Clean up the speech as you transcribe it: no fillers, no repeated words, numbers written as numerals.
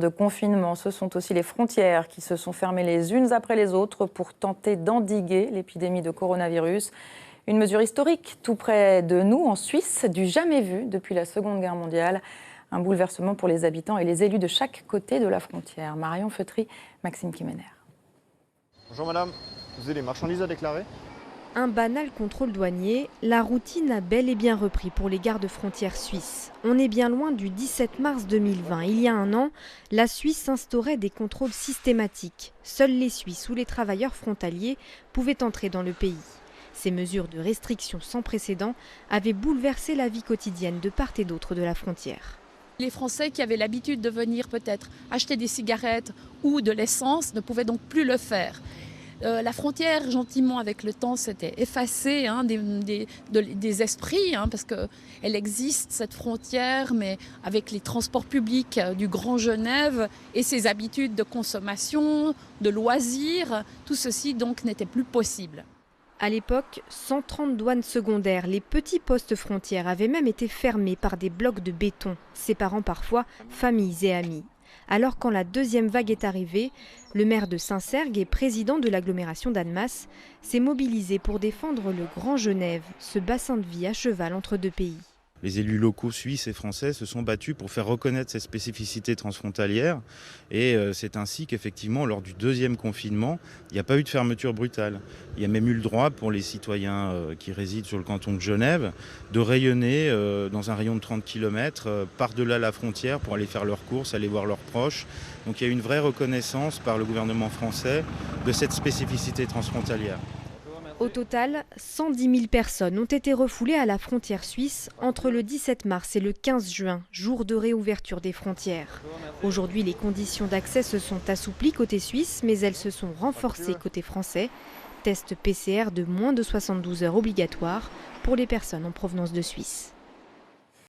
De confinement, ce sont aussi les frontières qui se sont fermées les unes après les autres pour tenter d'endiguer l'épidémie de coronavirus. Une mesure historique tout près de nous, en Suisse, du jamais vu depuis la Seconde Guerre mondiale. Un bouleversement pour les habitants et les élus de chaque côté de la frontière. Marion Feutry, Maxime Kimener. Bonjour madame, vous avez les marchandises à déclarer ? Un banal contrôle douanier, la routine a bel et bien repris pour les gardes-frontières suisses. On est bien loin du 17 mars 2020. Il y a un an, la Suisse instaurait des contrôles systématiques. Seuls les Suisses ou les travailleurs frontaliers pouvaient entrer dans le pays. Ces mesures de restriction sans précédent avaient bouleversé la vie quotidienne de part et d'autre de la frontière. Les Français qui avaient l'habitude de venir peut-être acheter des cigarettes ou de l'essence ne pouvaient donc plus le faire. La frontière, gentiment, avec le temps, s'était effacée des esprits, parce qu'elle existe, cette frontière, mais avec les transports publics du Grand Genève et ses habitudes de consommation, de loisirs, tout ceci donc n'était plus possible. À l'époque, 130 douanes secondaires, les petits postes frontières avaient même été fermés par des blocs de béton, séparant parfois familles et amis. Alors quand la deuxième vague est arrivée, le maire de Saint-Sergue et président de l'agglomération d'Annemasse s'est mobilisé pour défendre le Grand Genève, ce bassin de vie à cheval entre deux pays. Les élus locaux suisses et français se sont battus pour faire reconnaître ces spécificités transfrontalières et c'est ainsi qu'effectivement lors du deuxième confinement, il n'y a pas eu de fermeture brutale. Il y a même eu le droit pour les citoyens qui résident sur le canton de Genève de rayonner dans un rayon de 30 km par-delà la frontière pour aller faire leurs courses, aller voir leurs proches. Donc il y a eu une vraie reconnaissance par le gouvernement français de cette spécificité transfrontalière. Au total, 110 000 personnes ont été refoulées à la frontière suisse entre le 17 mars et le 15 juin, jour de réouverture des frontières. Aujourd'hui, les conditions d'accès se sont assouplies côté suisse, mais elles se sont renforcées côté français. Test PCR de moins de 72 heures obligatoire pour les personnes en provenance de Suisse.